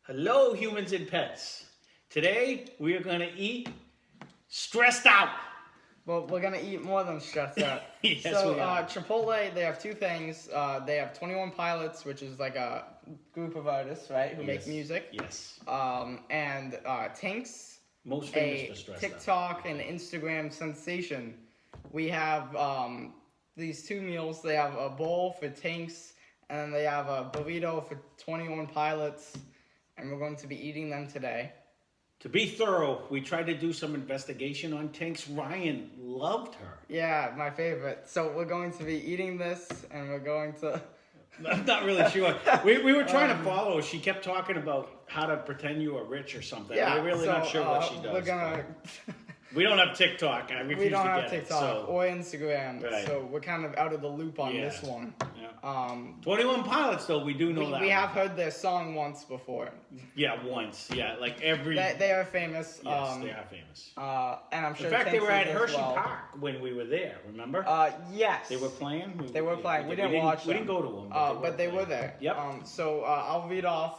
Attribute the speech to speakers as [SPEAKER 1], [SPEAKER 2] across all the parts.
[SPEAKER 1] Hello, humans and pets. Today we are going to eat stressed out.
[SPEAKER 2] Well, we're gonna eat more than stressed out.
[SPEAKER 1] Yes,
[SPEAKER 2] so,
[SPEAKER 1] we are.
[SPEAKER 2] Chipotle, they have two things. They have 21 Pilots, which is like a group of artists, right, who make music.
[SPEAKER 1] Yes.
[SPEAKER 2] And Tinx,
[SPEAKER 1] Most famous
[SPEAKER 2] a
[SPEAKER 1] for stressed
[SPEAKER 2] TikTok and Instagram sensation. We have these two meals. They have a bowl for Tinx, and then they have a burrito for 21 Pilots, and we're going to be eating them today.
[SPEAKER 1] To be thorough, we tried to do some investigation on Tinx. Ryan loved her.
[SPEAKER 2] Yeah, my favorite. So we're going to be eating this, and we're going to...
[SPEAKER 1] I'm not really sure. We were trying to follow. She kept talking about how to pretend you were rich or something.
[SPEAKER 2] Yeah,
[SPEAKER 1] we're really not sure what she does.
[SPEAKER 2] We're gonna...
[SPEAKER 1] We don't have TikTok. I refuse
[SPEAKER 2] We don't
[SPEAKER 1] to
[SPEAKER 2] have
[SPEAKER 1] get
[SPEAKER 2] TikTok
[SPEAKER 1] it. So.
[SPEAKER 2] or Instagram,
[SPEAKER 1] Right.
[SPEAKER 2] so we're kind of out of the loop on this one.
[SPEAKER 1] Yeah. 21 Pilots, though, we do know that.
[SPEAKER 2] We have heard their song once before.
[SPEAKER 1] Yeah, once. Yeah, like every...
[SPEAKER 2] They are famous.
[SPEAKER 1] Yes, they are famous.
[SPEAKER 2] And I'm sure
[SPEAKER 1] In fact, they were at
[SPEAKER 2] Tinx is
[SPEAKER 1] Hershey
[SPEAKER 2] as well.
[SPEAKER 1] Park when we were there, remember?
[SPEAKER 2] Yes.
[SPEAKER 1] They were playing?
[SPEAKER 2] They were playing. We didn't watch them.
[SPEAKER 1] We didn't go to them.
[SPEAKER 2] But they were there.
[SPEAKER 1] Yep.
[SPEAKER 2] So I'll read off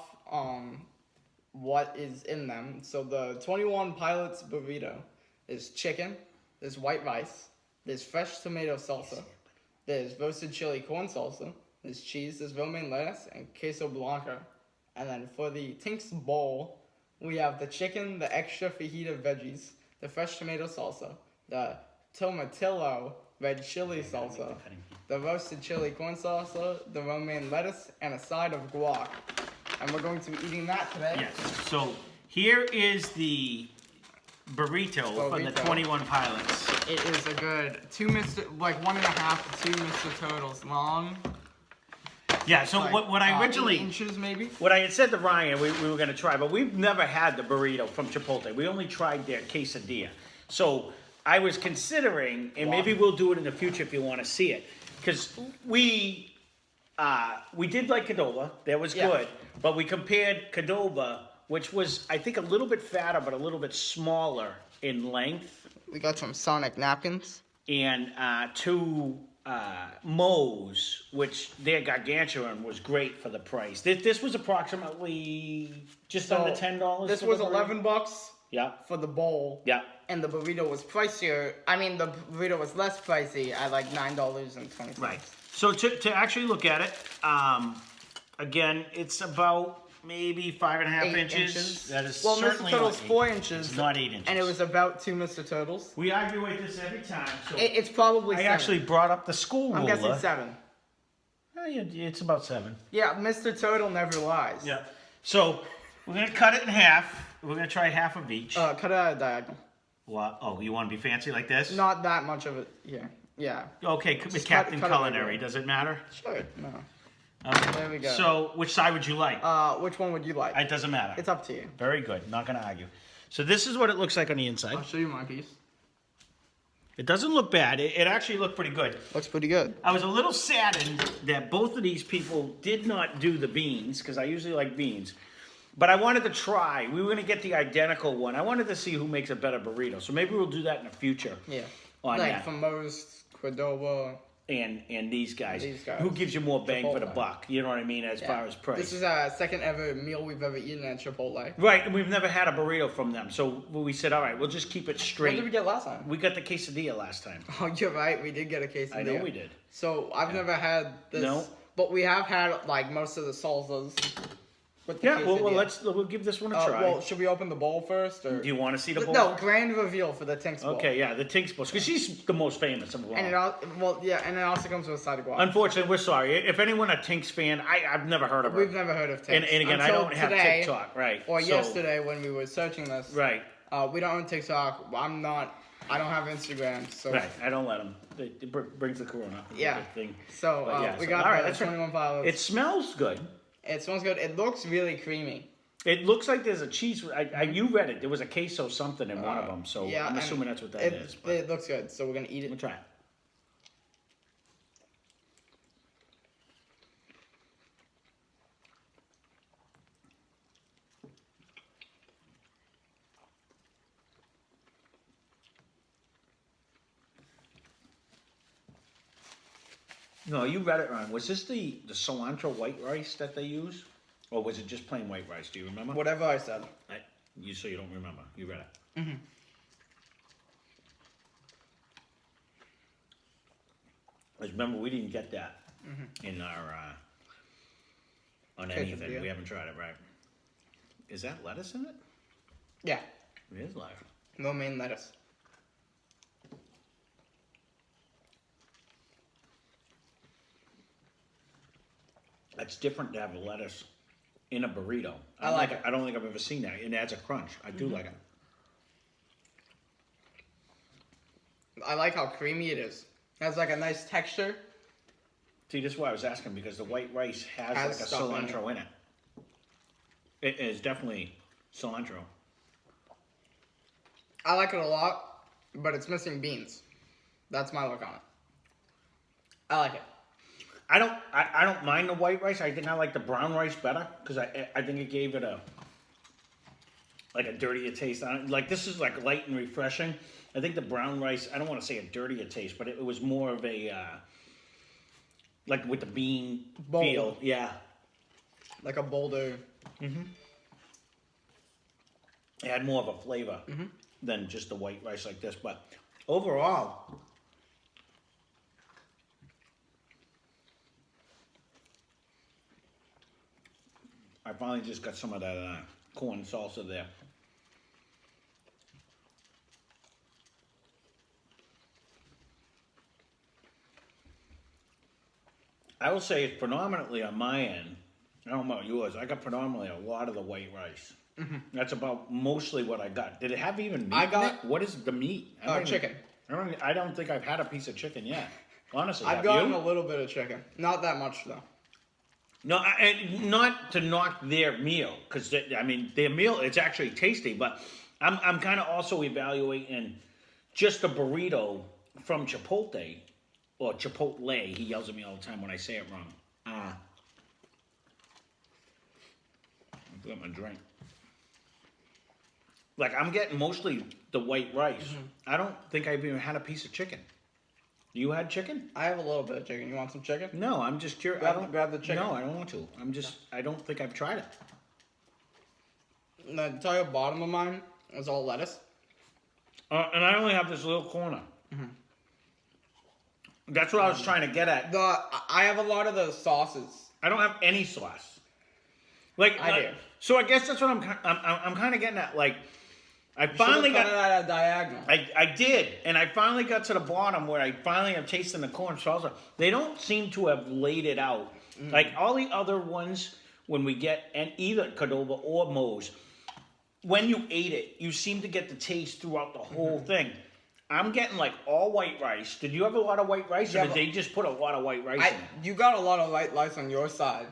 [SPEAKER 2] what is in them. So the 21 Pilots burrito is chicken, there's white rice, there's fresh tomato salsa, there's roasted chili corn salsa, there's cheese, there's romaine lettuce, and queso blanco. And then for the Tinx bowl, we have the chicken, the extra fajita veggies, the fresh tomato salsa, the tomatillo red chili salsa, the roasted chili corn salsa, the romaine lettuce, and a side of guac. And we're going to be eating that today.
[SPEAKER 1] Yes. So here is the burrito from the 21 Pilots.
[SPEAKER 2] It is a good 1.5 to 2 Mr. Turtles long.
[SPEAKER 1] Yeah, so
[SPEAKER 2] Like,
[SPEAKER 1] what I originally...
[SPEAKER 2] 8 inches maybe?
[SPEAKER 1] What I had said to Ryan, we were going to try, but we've never had the burrito from Chipotle. We only tried their quesadilla. So I was considering, and maybe we'll do it in the future if you want to see it, because we did like Qdoba. That was good. But we compared Qdoba, which was, I think, a little bit fatter, but a little bit smaller in length.
[SPEAKER 2] We got some Sonic napkins.
[SPEAKER 1] And to Moe's, which their gargantuan was great for the price. This was approximately just under $10.
[SPEAKER 2] This was $11.
[SPEAKER 1] Yeah.
[SPEAKER 2] For the bowl.
[SPEAKER 1] Yeah.
[SPEAKER 2] And the burrito was pricier. I mean, the burrito was less pricey at like $9.20.
[SPEAKER 1] Right. So to actually look at it, again, it's about maybe 5.5 inches. That is certainly
[SPEAKER 2] Mr. Turtle's
[SPEAKER 1] not
[SPEAKER 2] 4 inches.
[SPEAKER 1] It's not 8 inches.
[SPEAKER 2] And it was about 2 Mr. Turtles.
[SPEAKER 1] We argue with this every time. So
[SPEAKER 2] It's probably
[SPEAKER 1] I
[SPEAKER 2] 7.
[SPEAKER 1] actually brought up the school ruler.
[SPEAKER 2] I'm guessing 7.
[SPEAKER 1] It's about 7.
[SPEAKER 2] Yeah, Mr. Turtle never lies.
[SPEAKER 1] Yeah. So we're gonna cut it in half. We're gonna try half of each.
[SPEAKER 2] Cut it out of diagonal.
[SPEAKER 1] What? Oh, you want to be fancy like this?
[SPEAKER 2] Not that much of it here. Yeah.
[SPEAKER 1] Okay, with
[SPEAKER 2] Just
[SPEAKER 1] Captain
[SPEAKER 2] cut it
[SPEAKER 1] Culinary,
[SPEAKER 2] right.
[SPEAKER 1] does it matter?
[SPEAKER 2] Sure. No.
[SPEAKER 1] Okay.
[SPEAKER 2] There we go.
[SPEAKER 1] So, which side would you like?
[SPEAKER 2] Which one would you like?
[SPEAKER 1] It doesn't matter.
[SPEAKER 2] It's up to you.
[SPEAKER 1] Very good. Not gonna argue. So this is what it looks like on the inside.
[SPEAKER 2] I'll show you my piece.
[SPEAKER 1] It doesn't look bad. It actually looked pretty good.
[SPEAKER 2] Looks pretty good.
[SPEAKER 1] I was a little saddened that both of these people did not do the beans, because I usually like beans. But I wanted to try. We were going to get the identical one. I wanted to see who makes a better burrito. So maybe we'll do that in the future.
[SPEAKER 2] Yeah.
[SPEAKER 1] On
[SPEAKER 2] Like
[SPEAKER 1] that.
[SPEAKER 2] from Moe's, Qdoba.
[SPEAKER 1] And these guys.
[SPEAKER 2] These guys.
[SPEAKER 1] Who gives you more bang for the
[SPEAKER 2] Chipotle.
[SPEAKER 1] buck? You know what I mean, as far as price.
[SPEAKER 2] This is our second ever meal we've ever eaten at Chipotle.
[SPEAKER 1] Right, and we've never had a burrito from them. So we said, all right, we'll just keep it
[SPEAKER 2] What
[SPEAKER 1] straight.
[SPEAKER 2] did we get last time?
[SPEAKER 1] We got the quesadilla last time.
[SPEAKER 2] Oh, you're right. We did get a quesadilla.
[SPEAKER 1] I know we did.
[SPEAKER 2] So I've never had this.
[SPEAKER 1] No.
[SPEAKER 2] But we have had like most of the salsas. With the
[SPEAKER 1] Yeah, well,
[SPEAKER 2] quesadilla.
[SPEAKER 1] we'll give this one a try.
[SPEAKER 2] Well, should we open the bowl first? Or?
[SPEAKER 1] Do you want to see the bowl?
[SPEAKER 2] No, grand reveal for the Tinx bowl.
[SPEAKER 1] Okay, yeah, the Tinx bowl, because she's the most famous of them all.
[SPEAKER 2] And and it also comes with a side of guac.
[SPEAKER 1] Unfortunately, we're sorry. If anyone a Tinx fan, I've never heard of her.
[SPEAKER 2] We've never heard of Tinx.
[SPEAKER 1] And again, I
[SPEAKER 2] Until
[SPEAKER 1] don't have
[SPEAKER 2] today,
[SPEAKER 1] TikTok, right?
[SPEAKER 2] Or
[SPEAKER 1] so-
[SPEAKER 2] yesterday when we were searching this.
[SPEAKER 1] Right,
[SPEAKER 2] We don't own TikTok. I don't have Instagram. So.
[SPEAKER 1] right. I don't let them. It brings the corona.
[SPEAKER 2] Yeah.
[SPEAKER 1] Thing.
[SPEAKER 2] So
[SPEAKER 1] But yeah,
[SPEAKER 2] we
[SPEAKER 1] so-
[SPEAKER 2] got
[SPEAKER 1] all right,
[SPEAKER 2] the
[SPEAKER 1] that's right.
[SPEAKER 2] 21 Pilots.
[SPEAKER 1] It smells good.
[SPEAKER 2] It smells good. It looks really creamy.
[SPEAKER 1] It looks like there's a cheese. You read it. There was a queso something in one of them. So
[SPEAKER 2] Yeah,
[SPEAKER 1] I'm
[SPEAKER 2] and
[SPEAKER 1] assuming that's what that is. But
[SPEAKER 2] It looks good. So we're gonna eat
[SPEAKER 1] we'll
[SPEAKER 2] it.
[SPEAKER 1] try it. No, you read it wrong. Was this the cilantro white rice that they use? Or was it just plain white rice? Do you remember?
[SPEAKER 2] Whatever I said.
[SPEAKER 1] So you don't remember. You read it.
[SPEAKER 2] Mm-hmm.
[SPEAKER 1] Because remember, we didn't get that in our, on anything.
[SPEAKER 2] Quesadilla.
[SPEAKER 1] We haven't tried it, right? Is that lettuce in it?
[SPEAKER 2] Yeah.
[SPEAKER 1] It is lettuce.
[SPEAKER 2] No main lettuce.
[SPEAKER 1] It's different to have lettuce in a burrito.
[SPEAKER 2] I like it.
[SPEAKER 1] I don't think I've ever seen that. It adds a crunch. I do like it.
[SPEAKER 2] I like how creamy it is. It has like a nice texture.
[SPEAKER 1] See, this is why I was asking, because the white rice has like a
[SPEAKER 2] stuff in
[SPEAKER 1] cilantro in it. It is definitely cilantro.
[SPEAKER 2] I like it a lot, but it's missing beans. That's my look on it. I like it.
[SPEAKER 1] I don't mind the white rice. I think I like the brown rice better because I think it gave it a dirtier taste on it. Like this is like light and refreshing. I think the brown rice, I don't want to say a dirtier taste, but it was more of a like with the bean
[SPEAKER 2] Bold.
[SPEAKER 1] feel. Yeah.
[SPEAKER 2] Like a bolder.
[SPEAKER 1] Mm-hmm. It had more of a flavor than just the white rice like this. But overall, I finally just got some of that corn salsa there. I will say it's predominantly on my end. I don't know about yours. I got predominantly a lot of the white rice. That's about mostly what I got. Did it have even meat in it? What is the meat?
[SPEAKER 2] Chicken.
[SPEAKER 1] I don't think I've had a piece of chicken yet. Honestly,
[SPEAKER 2] I've gotten a little bit of chicken. Not that much though.
[SPEAKER 1] No, not to knock their meal, because I mean their meal, it's actually tasty. But I'm kind of also evaluating just a burrito from Chipotle or Chipotle. He yells at me all the time when I say it wrong. I forgot my drink. Like I'm getting mostly the white rice. I don't think I've even had a piece of chicken. You had chicken?
[SPEAKER 2] I have a little bit of chicken. You want some chicken?
[SPEAKER 1] No, I'm just curious.
[SPEAKER 2] Grab the chicken.
[SPEAKER 1] No, I don't want to. I don't think I've tried it.
[SPEAKER 2] The entire bottom of mine is all lettuce.
[SPEAKER 1] And I only have this little corner. That's what I was trying to get at.
[SPEAKER 2] I have a lot of the sauces.
[SPEAKER 1] I don't have any sauce. Like
[SPEAKER 2] I do.
[SPEAKER 1] So I guess that's what I'm kind of getting at. Like I finally got
[SPEAKER 2] it at a diagonal.
[SPEAKER 1] I did, and I finally got to the bottom where I finally am tasting the corn salsa. They don't seem to have laid it out like all the other ones. When we get either Cordova or Moe's, when you ate it, you seem to get the taste throughout the whole thing. I'm getting like all white rice. Did you have a lot of white rice, or did they just put a lot of white rice in it?
[SPEAKER 2] You got a lot of white rice on your side.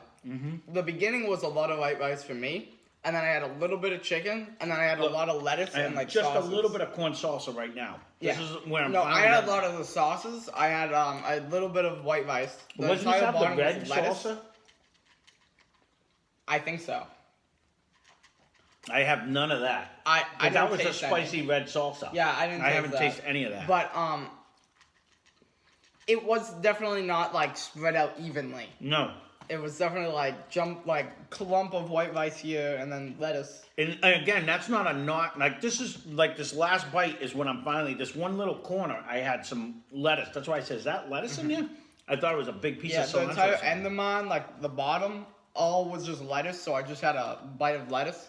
[SPEAKER 2] The beginning was a lot of white rice for me, and then I had a little bit of chicken, and then I had a lot of lettuce and like
[SPEAKER 1] just
[SPEAKER 2] sauces.
[SPEAKER 1] a little bit of corn salsa right now.
[SPEAKER 2] Yeah.
[SPEAKER 1] This is where I'm.
[SPEAKER 2] No, I had a lot of the sauces. I had a little bit of white rice.
[SPEAKER 1] Wasn't this have the red salsa?
[SPEAKER 2] I think so.
[SPEAKER 1] I have none of that.
[SPEAKER 2] I
[SPEAKER 1] that was a
[SPEAKER 2] taste
[SPEAKER 1] spicy red salsa.
[SPEAKER 2] Yeah, I didn't.
[SPEAKER 1] I haven't tasted any of that.
[SPEAKER 2] But it was definitely not like spread out evenly.
[SPEAKER 1] No.
[SPEAKER 2] It was definitely like clump of white rice here and then lettuce.
[SPEAKER 1] And again, that's not a knock. Like this is like this last bite is when I'm finally this one little corner. I had some lettuce. That's why I said, is that lettuce in there? I thought it was a big piece of cilantro.
[SPEAKER 2] Yeah, the entire end of mine, like the bottom, all was just lettuce. So I just had a bite of lettuce.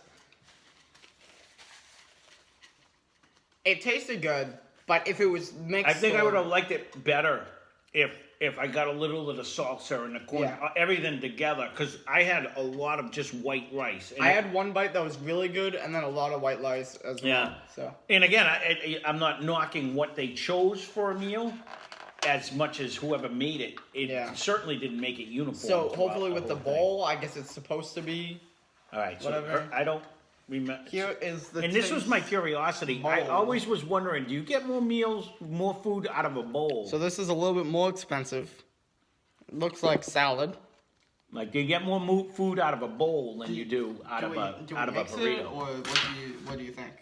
[SPEAKER 2] It tasted good, but if it was mixed,
[SPEAKER 1] I think I would have liked it better if I got a little of the salsa and the corn, everything together, because I had a lot of just white rice. And
[SPEAKER 2] I had one bite that was really good, and then a lot of white rice as well.
[SPEAKER 1] Yeah.
[SPEAKER 2] So.
[SPEAKER 1] And again, I'm not knocking what they chose for a meal, as much as whoever made it. It certainly didn't make it uniform.
[SPEAKER 2] So hopefully with the bowl, I guess it's supposed to be.
[SPEAKER 1] All right.
[SPEAKER 2] Whatever.
[SPEAKER 1] So I don't.
[SPEAKER 2] Here is the.
[SPEAKER 1] And this was my curiosity.
[SPEAKER 2] Bowl.
[SPEAKER 1] I always was wondering, do you get more food out of a bowl?
[SPEAKER 2] So this is a little bit more expensive. It looks like salad.
[SPEAKER 1] Like, do you get more food out of a bowl than you do out of a burrito?
[SPEAKER 2] It, or what do you think?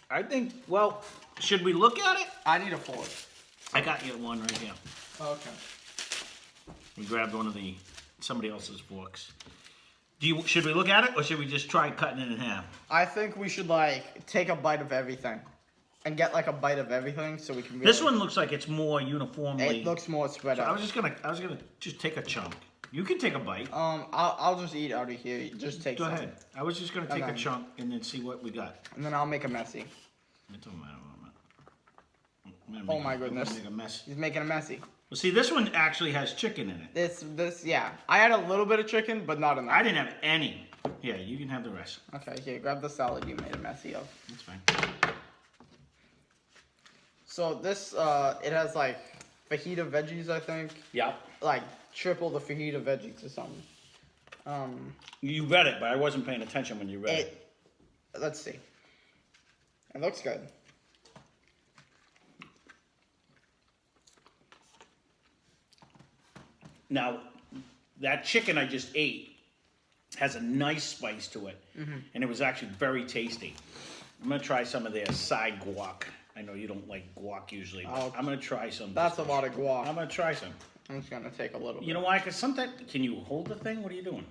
[SPEAKER 1] I think. Well, should we look at it?
[SPEAKER 2] I need a fork.
[SPEAKER 1] I got you one right here.
[SPEAKER 2] Okay.
[SPEAKER 1] We grabbed somebody else's forks. Should we look at it, or should we just try cutting it in half?
[SPEAKER 2] I think we should like take a bite of everything, and get like a bite of everything so we can. Really,
[SPEAKER 1] This one looks like it's more uniformly.
[SPEAKER 2] It looks more spread
[SPEAKER 1] So
[SPEAKER 2] out.
[SPEAKER 1] I was gonna just take a chunk. You can take a bite.
[SPEAKER 2] I'll just eat out of here. Just take.
[SPEAKER 1] Go
[SPEAKER 2] some.
[SPEAKER 1] ahead. I was just gonna take a
[SPEAKER 2] Okay.
[SPEAKER 1] chunk and then see what we got.
[SPEAKER 2] And then I'll make a messy.
[SPEAKER 1] It don't matter what
[SPEAKER 2] Oh my goodness.
[SPEAKER 1] Make a mess.
[SPEAKER 2] He's making a messy.
[SPEAKER 1] Well, see, this one actually has chicken in it.
[SPEAKER 2] Yeah. I had a little bit of chicken, but not enough.
[SPEAKER 1] I didn't have any. Yeah, you can have the rest.
[SPEAKER 2] Okay, here, grab the salad you made a messy of.
[SPEAKER 1] That's fine.
[SPEAKER 2] So this, it has like fajita veggies, I think.
[SPEAKER 1] Yeah.
[SPEAKER 2] Like triple the fajita veggies or something.
[SPEAKER 1] You read it, but I wasn't paying attention when you read it.
[SPEAKER 2] Let's see. It looks good.
[SPEAKER 1] Now, that chicken I just ate has a nice spice to it, and it was actually very tasty. I'm gonna try some of their side guac. I know you don't like guac usually, but I'm gonna try some.
[SPEAKER 2] That's a lot of guac.
[SPEAKER 1] I'm gonna try some.
[SPEAKER 2] I'm just gonna take a little bit.
[SPEAKER 1] You know why? Because sometimes, can you hold the thing? What are you doing?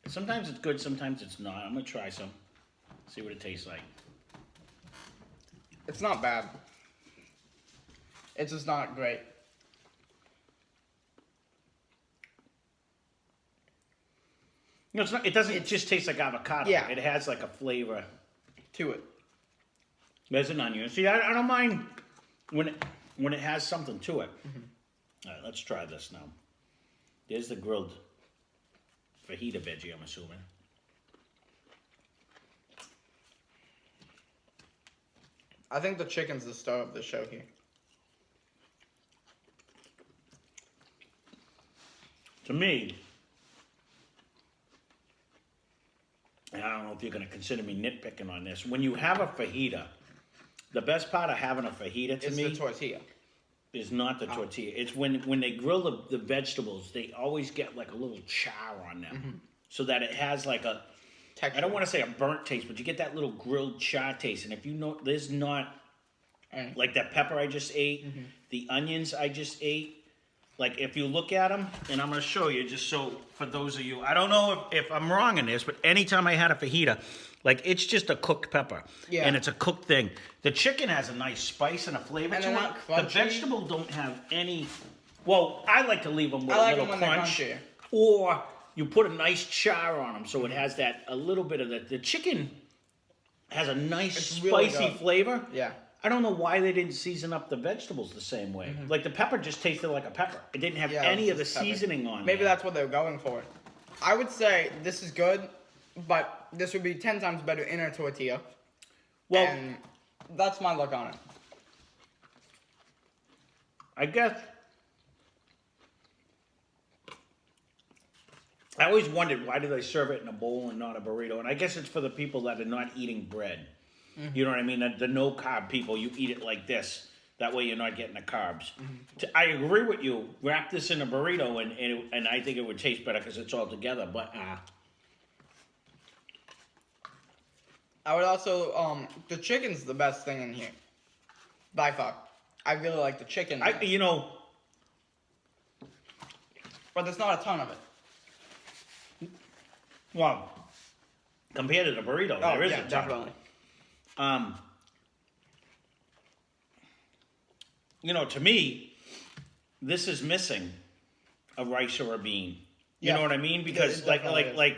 [SPEAKER 1] Sometimes it's good, sometimes it's not. I'm gonna try some. See what it tastes like.
[SPEAKER 2] It's not bad. It's just not great.
[SPEAKER 1] You know, it's not. It doesn't just taste like avocado.
[SPEAKER 2] Yeah.
[SPEAKER 1] It has like a flavor.
[SPEAKER 2] To it.
[SPEAKER 1] There's an onion. See, I don't mind when it has something to it. All right, let's try this now. There's the grilled fajita veggie, I'm assuming.
[SPEAKER 2] I think the chicken's the star of the show here.
[SPEAKER 1] To me, and I don't know if you're going to consider me nitpicking on this, when you have a fajita, the best part of having a fajita to
[SPEAKER 2] It's
[SPEAKER 1] me
[SPEAKER 2] the tortilla.
[SPEAKER 1] is not the tortilla. It's when they grill the vegetables, they always get like a little char on them, so that it has like a,
[SPEAKER 2] Texture.
[SPEAKER 1] I don't want to say a burnt taste, but you get that little grilled char taste. And if you know, there's not, like that pepper I just ate, the onions I just ate, like if you look at them, and I'm going to show you just so for those of you, I don't know if I'm wrong in this, but anytime I had a fajita, like it's just a cooked pepper.
[SPEAKER 2] Yeah.
[SPEAKER 1] And it's a cooked thing. The chicken has a nice spice and a flavor
[SPEAKER 2] And
[SPEAKER 1] to
[SPEAKER 2] they're
[SPEAKER 1] it.
[SPEAKER 2] not
[SPEAKER 1] The
[SPEAKER 2] crunchy.
[SPEAKER 1] vegetable don't have any, well, I like to leave them with
[SPEAKER 2] I like
[SPEAKER 1] a little
[SPEAKER 2] them when they're
[SPEAKER 1] crunch.
[SPEAKER 2] crunchy.
[SPEAKER 1] Or you put a nice char on them so it has that, a little bit of the chicken has a nice
[SPEAKER 2] It's really
[SPEAKER 1] spicy
[SPEAKER 2] good.
[SPEAKER 1] flavor.
[SPEAKER 2] Yeah.
[SPEAKER 1] I don't know why they didn't season up the vegetables the same way. Like the pepper just tasted like a pepper. It didn't have
[SPEAKER 2] Yeah,
[SPEAKER 1] any
[SPEAKER 2] it
[SPEAKER 1] of the
[SPEAKER 2] was just pepper.
[SPEAKER 1] seasoning on
[SPEAKER 2] Maybe
[SPEAKER 1] there.
[SPEAKER 2] that's what they're going for. I would say this is good, but this would be 10 times better in a tortilla.
[SPEAKER 1] Well,
[SPEAKER 2] And that's my look on it.
[SPEAKER 1] I guess I always wondered why do they serve it in a bowl and not a burrito, and I guess it's for the people that are not eating bread. You know what I mean? The no carb people, you eat it like this. That way you're not getting the carbs. I agree with you. Wrap this in a burrito, and I think it would taste better because it's all together. But
[SPEAKER 2] I would also, the chicken's the best thing in here. By far. I really like the chicken.
[SPEAKER 1] you know,
[SPEAKER 2] But there's not a ton of it.
[SPEAKER 1] well, compared to the burrito, there is a ton.
[SPEAKER 2] definitely.
[SPEAKER 1] You know, to me, this is missing a rice or a bean. You know what I mean? Because
[SPEAKER 2] it
[SPEAKER 1] like
[SPEAKER 2] definitely is.
[SPEAKER 1] like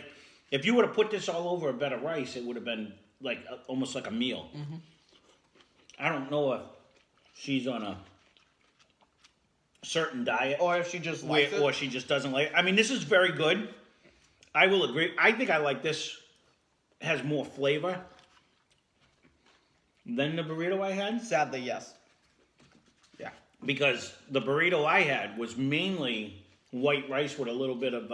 [SPEAKER 1] if you would have put this all over a bed of rice, it would have been like almost like a meal. I don't know if she's on a certain diet
[SPEAKER 2] Or if she just likes it.
[SPEAKER 1] or she just doesn't like it. I mean, this is very good. I will agree. I think I like this. Has more flavor than the burrito I had.
[SPEAKER 2] Sadly, yes. Yeah.
[SPEAKER 1] Because the burrito I had was mainly white rice with a little bit of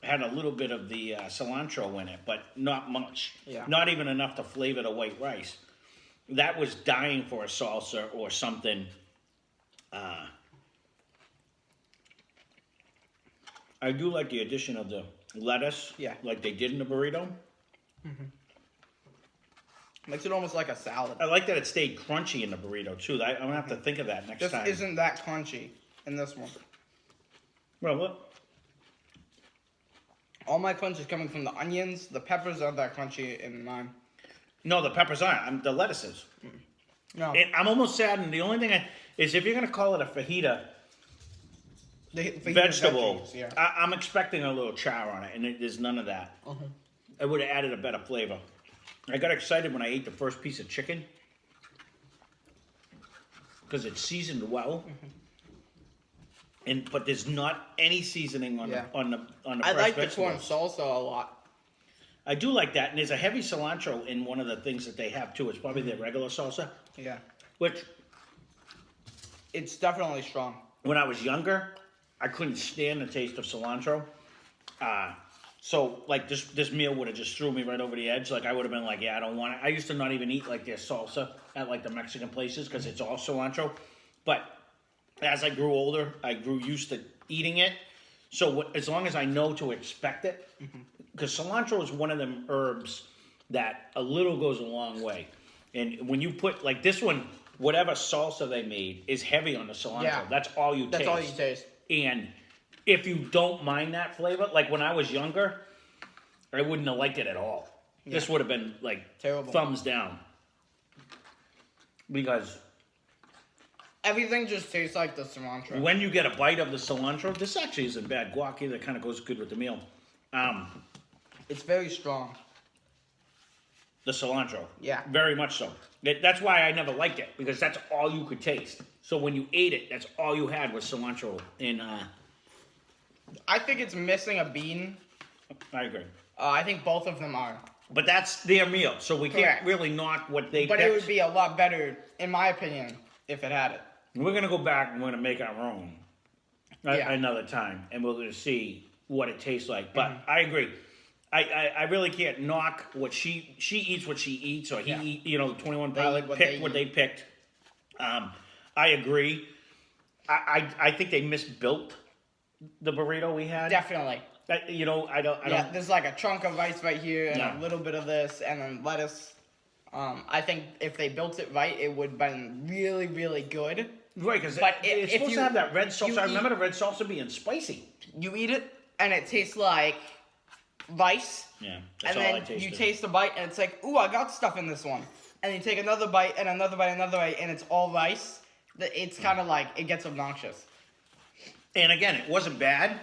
[SPEAKER 1] had a little bit of the cilantro in it, but not much.
[SPEAKER 2] Yeah.
[SPEAKER 1] Not even enough to flavor the white rice. That was dying for a salsa or something. I do like the addition of the lettuce,
[SPEAKER 2] Yeah.
[SPEAKER 1] like they did in the burrito.
[SPEAKER 2] Makes it almost like a salad.
[SPEAKER 1] I like that it stayed crunchy in the burrito too. I'm gonna have to think of that next
[SPEAKER 2] This
[SPEAKER 1] time.
[SPEAKER 2] isn't that crunchy in this one.
[SPEAKER 1] Well, what?
[SPEAKER 2] All my crunch is coming from the onions. The peppers aren't that crunchy in mine.
[SPEAKER 1] No, the peppers aren't. The lettuce is.
[SPEAKER 2] No,
[SPEAKER 1] And I'm almost saddened. The only thing is if you're gonna call it a fajita
[SPEAKER 2] the
[SPEAKER 1] vegetable,
[SPEAKER 2] veggies, yeah.
[SPEAKER 1] I'm expecting a little char on it, and there's none of that. I would have added a better flavor. I got excited when I ate the first piece of chicken because it's seasoned well, but there's not any seasoning on
[SPEAKER 2] Yeah.
[SPEAKER 1] the
[SPEAKER 2] I
[SPEAKER 1] fresh
[SPEAKER 2] like the
[SPEAKER 1] vegetables.
[SPEAKER 2] corn salsa a lot.
[SPEAKER 1] I do like that, and there's a heavy cilantro in one of the things that they have too. It's probably their regular salsa,
[SPEAKER 2] Yeah,
[SPEAKER 1] which
[SPEAKER 2] it's definitely strong.
[SPEAKER 1] when I was younger, I couldn't stand the taste of cilantro. So like this meal would have just threw me right over the edge. Like I would have been like, yeah, I don't want it. I used to not even eat like their salsa at like the Mexican places because it's all cilantro. But as I grew older, I grew used to eating it. So as long as I know to expect it, because cilantro is one of them herbs that a little goes a long way. And when you put like this one, whatever salsa they made is heavy on the cilantro.
[SPEAKER 2] Yeah.
[SPEAKER 1] That's all you taste.
[SPEAKER 2] That's all you taste.
[SPEAKER 1] And if you don't mind that flavor, like when I was younger, I wouldn't have liked it at all.
[SPEAKER 2] Yeah.
[SPEAKER 1] This would have been like
[SPEAKER 2] Terrible.
[SPEAKER 1] thumbs down. Because
[SPEAKER 2] Everything just tastes like the cilantro.
[SPEAKER 1] when you get a bite of the cilantro, this actually isn't bad guac either. Kind of goes good with the meal.
[SPEAKER 2] It's very strong.
[SPEAKER 1] The cilantro.
[SPEAKER 2] Yeah.
[SPEAKER 1] Very much so. That's why I never liked it, because that's all you could taste. So when you ate it, that's all you had was cilantro. And
[SPEAKER 2] I think it's missing a bean.
[SPEAKER 1] I agree.
[SPEAKER 2] I think both of them are.
[SPEAKER 1] But that's their meal, so we can't
[SPEAKER 2] Correct.
[SPEAKER 1] really knock what they
[SPEAKER 2] But
[SPEAKER 1] picked.
[SPEAKER 2] it would be a lot better, in my opinion, if it had it.
[SPEAKER 1] We're gonna go back and we're gonna make our own
[SPEAKER 2] Yeah.
[SPEAKER 1] another time, and we're gonna see what it tastes like. But I agree. I really can't knock what she eats what she eats, or he
[SPEAKER 2] Yeah.
[SPEAKER 1] eat, 21
[SPEAKER 2] They
[SPEAKER 1] Pilot
[SPEAKER 2] eat what
[SPEAKER 1] picked
[SPEAKER 2] they
[SPEAKER 1] what
[SPEAKER 2] eat.
[SPEAKER 1] they picked. I agree. I think they misbuilt the burrito we had.
[SPEAKER 2] Definitely.
[SPEAKER 1] I don't.
[SPEAKER 2] There's like a chunk of rice right here and
[SPEAKER 1] Yeah.
[SPEAKER 2] a little bit of this and then lettuce. I think if they built it right, it would have been really, really good.
[SPEAKER 1] Right, because
[SPEAKER 2] But
[SPEAKER 1] it's
[SPEAKER 2] if
[SPEAKER 1] supposed
[SPEAKER 2] you-
[SPEAKER 1] to have that red salsa.
[SPEAKER 2] you
[SPEAKER 1] I remember the red salsa being spicy.
[SPEAKER 2] You eat it and it tastes like rice.
[SPEAKER 1] Yeah, that's all
[SPEAKER 2] And
[SPEAKER 1] I
[SPEAKER 2] then
[SPEAKER 1] tasted.
[SPEAKER 2] you taste a bite and it's like, ooh, I got stuff in this one. And you take another bite and another bite and another bite and it's all rice. It's kind of like, it gets obnoxious.
[SPEAKER 1] And again, it wasn't bad,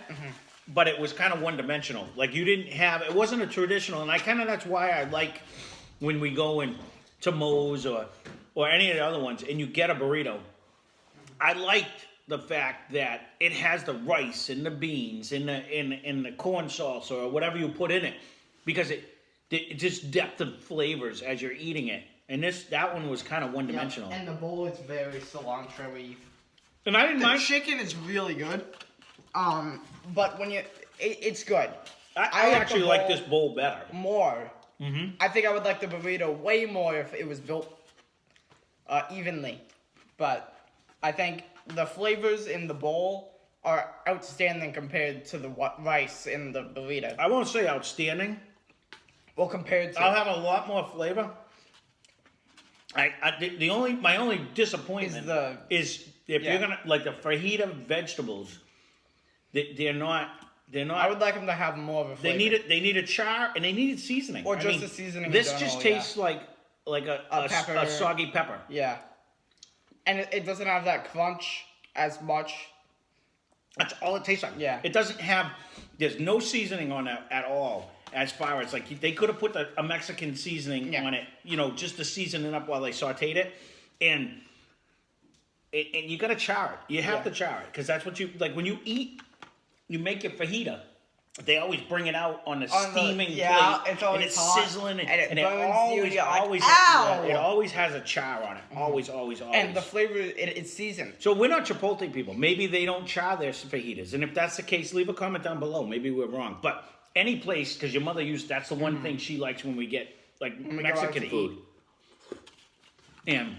[SPEAKER 1] but it was kind of one-dimensional. Like you didn't have, it wasn't a traditional, and that's why I like when we go in to Moe's or any of the other ones, and you get a burrito. I liked the fact that it has the rice and the beans and the corn salsa or whatever you put in it, because it just depth of flavors as you're eating it. And that one was kind of one-dimensional.
[SPEAKER 2] And the bowl is very cilantro-y.
[SPEAKER 1] And I didn't
[SPEAKER 2] The
[SPEAKER 1] mind.
[SPEAKER 2] chicken is really good. But when it's good.
[SPEAKER 1] I
[SPEAKER 2] like
[SPEAKER 1] actually
[SPEAKER 2] the
[SPEAKER 1] like
[SPEAKER 2] bowl
[SPEAKER 1] this bowl better.
[SPEAKER 2] more. I think I would like the burrito way more if it was built evenly. But I think the flavors in the bowl are outstanding compared to the rice in the burrito.
[SPEAKER 1] I won't say outstanding.
[SPEAKER 2] Well, compared to
[SPEAKER 1] I'll have a lot more flavor. My only disappointment is if
[SPEAKER 2] yeah.
[SPEAKER 1] you're gonna like the fajita vegetables, they're not.
[SPEAKER 2] I would like them to have more of a flavor.
[SPEAKER 1] They need a char and they needed seasoning.
[SPEAKER 2] Or just the seasoning in
[SPEAKER 1] This
[SPEAKER 2] general,
[SPEAKER 1] just tastes like
[SPEAKER 2] pepper.
[SPEAKER 1] a soggy pepper.
[SPEAKER 2] Yeah. And it doesn't have that crunch as much.
[SPEAKER 1] That's all it tastes like.
[SPEAKER 2] Yeah.
[SPEAKER 1] It doesn't have. There's no seasoning on it at all. As far as like they could have put a Mexican seasoning on it, just to season it up while they sautéed it, and you got to char it. You have to char it because that's what you like when you eat. You make your fajita. They always bring it out on the steaming plate,
[SPEAKER 2] it's always
[SPEAKER 1] and it's
[SPEAKER 2] hot,
[SPEAKER 1] sizzling,
[SPEAKER 2] and it
[SPEAKER 1] it
[SPEAKER 2] burns you, you're like,
[SPEAKER 1] always,
[SPEAKER 2] "Ow!"
[SPEAKER 1] it always has a char on it. Always.
[SPEAKER 2] And the flavor, it's seasoned.
[SPEAKER 1] So we're not Chipotle people. Maybe they don't char their fajitas, and if that's the case, leave a comment down below. Maybe we're wrong, but any place, because your mother that's the one thing she likes when we get like
[SPEAKER 2] we go out
[SPEAKER 1] Mexican
[SPEAKER 2] to
[SPEAKER 1] food. And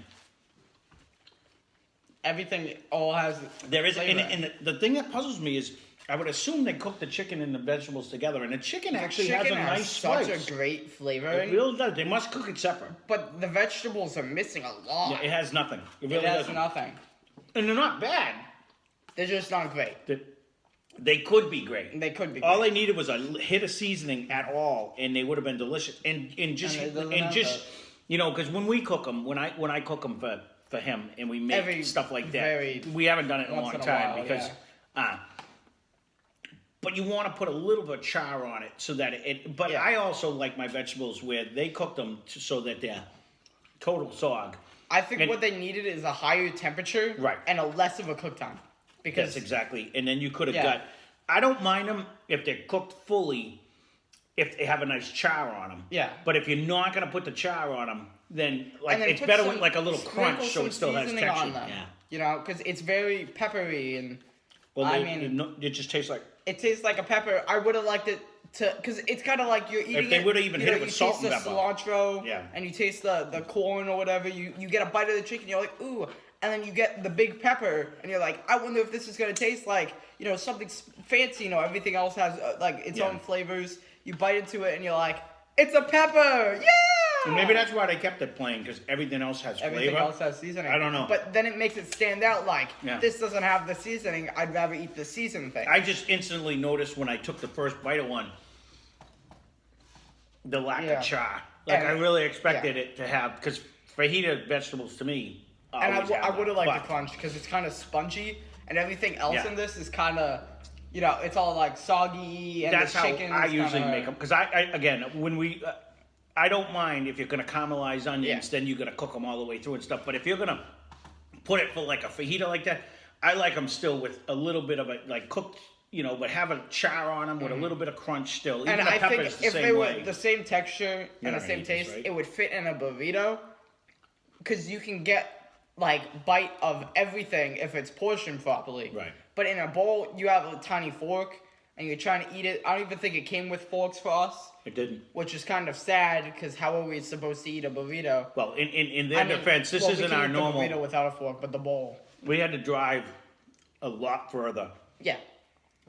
[SPEAKER 2] Everything all has
[SPEAKER 1] there is,
[SPEAKER 2] flavor.
[SPEAKER 1] and the thing that puzzles me is I would assume they cook the chicken and the vegetables together, and the chicken actually has a nice
[SPEAKER 2] such
[SPEAKER 1] spice.
[SPEAKER 2] a great
[SPEAKER 1] It
[SPEAKER 2] flavoring.
[SPEAKER 1] really does. They must cook it separate.
[SPEAKER 2] But the vegetables are missing a lot.
[SPEAKER 1] Yeah, it has nothing. It really
[SPEAKER 2] It has
[SPEAKER 1] doesn't.
[SPEAKER 2] nothing.
[SPEAKER 1] And they're not bad.
[SPEAKER 2] They're just not great.
[SPEAKER 1] They could be great.
[SPEAKER 2] They could be.
[SPEAKER 1] All
[SPEAKER 2] great.
[SPEAKER 1] they needed was a hit of seasoning at all, and they would have been delicious. And just
[SPEAKER 2] And it doesn't
[SPEAKER 1] and
[SPEAKER 2] have
[SPEAKER 1] just
[SPEAKER 2] that.
[SPEAKER 1] you know, because when we cook them, when I cook them for him, and we make
[SPEAKER 2] Every
[SPEAKER 1] stuff like
[SPEAKER 2] very
[SPEAKER 1] that, we haven't done it in a
[SPEAKER 2] once
[SPEAKER 1] long
[SPEAKER 2] in a
[SPEAKER 1] time
[SPEAKER 2] while,
[SPEAKER 1] because. But you want to put a little bit of char on it so that it. But
[SPEAKER 2] Yeah.
[SPEAKER 1] I also like my vegetables where they cook them so that they're total sog.
[SPEAKER 2] I think
[SPEAKER 1] And-
[SPEAKER 2] what they needed is a higher temperature,
[SPEAKER 1] Right.
[SPEAKER 2] and a less of a cook time, because
[SPEAKER 1] Yes, exactly. And then you could have
[SPEAKER 2] Yeah.
[SPEAKER 1] got. I don't mind them if they're cooked fully, if they have a nice char on them.
[SPEAKER 2] Yeah.
[SPEAKER 1] But if you're not gonna put the char on them, then like
[SPEAKER 2] and then
[SPEAKER 1] it's
[SPEAKER 2] put
[SPEAKER 1] better
[SPEAKER 2] some-
[SPEAKER 1] with like a little
[SPEAKER 2] sprinkle
[SPEAKER 1] crunch, so
[SPEAKER 2] some
[SPEAKER 1] it still has
[SPEAKER 2] seasoning
[SPEAKER 1] texture.
[SPEAKER 2] on them,
[SPEAKER 1] Yeah.
[SPEAKER 2] you know, because it's very peppery, and
[SPEAKER 1] Well,
[SPEAKER 2] I mean,
[SPEAKER 1] it just tastes like.
[SPEAKER 2] it tastes like a pepper. I would have liked it to, because it's kind of like you're eating.
[SPEAKER 1] they would've even
[SPEAKER 2] you
[SPEAKER 1] hit
[SPEAKER 2] know,
[SPEAKER 1] it with
[SPEAKER 2] you
[SPEAKER 1] salt
[SPEAKER 2] taste
[SPEAKER 1] and
[SPEAKER 2] the
[SPEAKER 1] pepper.
[SPEAKER 2] cilantro,
[SPEAKER 1] Yeah.
[SPEAKER 2] and you taste the corn or whatever. You get a bite of the chicken, you're like, ooh, and then you get the big pepper, and you're like, I wonder if this is gonna taste like, you know, something fancy. You know, everything else has like its
[SPEAKER 1] Yeah.
[SPEAKER 2] own flavors. You bite into it, and you're like, it's a pepper, yeah.
[SPEAKER 1] And maybe that's why they kept it plain, because everything else has
[SPEAKER 2] Everything
[SPEAKER 1] flavor.
[SPEAKER 2] else has seasoning.
[SPEAKER 1] I don't know.
[SPEAKER 2] But then it makes it stand out like,
[SPEAKER 1] Yeah.
[SPEAKER 2] this doesn't have the seasoning. I'd rather eat the seasoned thing.
[SPEAKER 1] I just instantly noticed when I took the first bite of one, the lack
[SPEAKER 2] Yeah.
[SPEAKER 1] of char. Like
[SPEAKER 2] And-
[SPEAKER 1] I really expected
[SPEAKER 2] yeah.
[SPEAKER 1] it to have, because fajita vegetables to me.
[SPEAKER 2] And
[SPEAKER 1] always
[SPEAKER 2] I
[SPEAKER 1] have
[SPEAKER 2] would have
[SPEAKER 1] that.
[SPEAKER 2] liked
[SPEAKER 1] But
[SPEAKER 2] the crunch because it's kind of spongy, and everything else
[SPEAKER 1] Yeah.
[SPEAKER 2] in this is kind of, you know, it's all like soggy, and
[SPEAKER 1] That's
[SPEAKER 2] the
[SPEAKER 1] how
[SPEAKER 2] chicken
[SPEAKER 1] I
[SPEAKER 2] is
[SPEAKER 1] usually
[SPEAKER 2] kinda,
[SPEAKER 1] make them. Because I again, when we, I don't mind if you're gonna caramelize onions,
[SPEAKER 2] Yeah.
[SPEAKER 1] then you're gonna cook them all the way through and stuff. But if you're gonna put it for like a fajita like that, I like them still with a little bit of a like cooked, you know, but have a char on them with a little bit of crunch still. Even
[SPEAKER 2] And
[SPEAKER 1] the
[SPEAKER 2] I think
[SPEAKER 1] peppers the
[SPEAKER 2] if
[SPEAKER 1] same
[SPEAKER 2] they were
[SPEAKER 1] way.
[SPEAKER 2] the same texture
[SPEAKER 1] You're
[SPEAKER 2] and the
[SPEAKER 1] not
[SPEAKER 2] same
[SPEAKER 1] gonna eat this,
[SPEAKER 2] taste,
[SPEAKER 1] right?
[SPEAKER 2] it would fit in a burrito. Because you can get like bite of everything if it's portioned properly.
[SPEAKER 1] Right.
[SPEAKER 2] But in a bowl, you have a tiny fork, and you're trying to eat it. I don't even think it came with forks for us,
[SPEAKER 1] It didn't.
[SPEAKER 2] which is kind of sad because how are we supposed to eat a burrito?
[SPEAKER 1] Well, in their
[SPEAKER 2] I mean,
[SPEAKER 1] defense, this
[SPEAKER 2] well, we
[SPEAKER 1] isn't
[SPEAKER 2] can
[SPEAKER 1] our
[SPEAKER 2] eat the
[SPEAKER 1] normal.
[SPEAKER 2] burrito without a fork, but the bowl.
[SPEAKER 1] We had to drive a lot further
[SPEAKER 2] Yeah.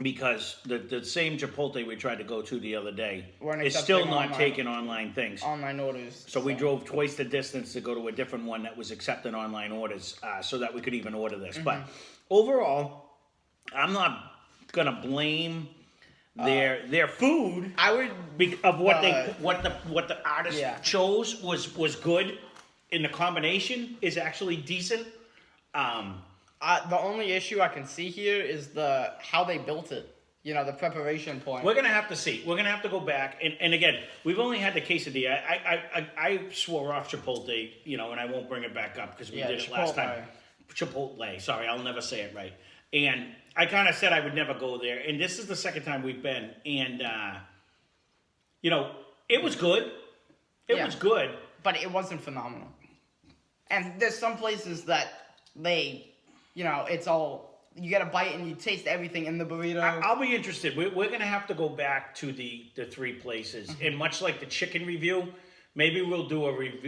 [SPEAKER 1] because the same Chipotle we tried to go to the other day
[SPEAKER 2] Weren't
[SPEAKER 1] is still
[SPEAKER 2] accepting
[SPEAKER 1] not
[SPEAKER 2] online.
[SPEAKER 1] taking online things.
[SPEAKER 2] Online orders.
[SPEAKER 1] So we drove twice the distance to go to a different one that was accepting online orders, so that we could even order this. But overall, I'm not gonna blame their food
[SPEAKER 2] I would.
[SPEAKER 1] of what
[SPEAKER 2] uh,
[SPEAKER 1] what the artist
[SPEAKER 2] yeah.
[SPEAKER 1] chose was good, and the combination is actually decent.
[SPEAKER 2] The only issue I can see here is how they built it. You know, the preparation point.
[SPEAKER 1] We're gonna have to see. We're gonna have to go back, and again, we've only had the quesadilla. I swore off Chipotle, you know, and I won't bring it back up because we
[SPEAKER 2] Yeah,
[SPEAKER 1] did it last time. Chipotle. Sorry, I'll never say it right. And I kind of said I would never go there, and this is the second time we've been, and you know, it was good. It
[SPEAKER 2] Yeah.
[SPEAKER 1] was good.
[SPEAKER 2] But it wasn't phenomenal. And there's some places that they, you know, it's all, you get a bite and you taste everything in the burrito.
[SPEAKER 1] I'll be interested. We're going to have to go back to the three places. And much like the chicken review, maybe we'll do a review.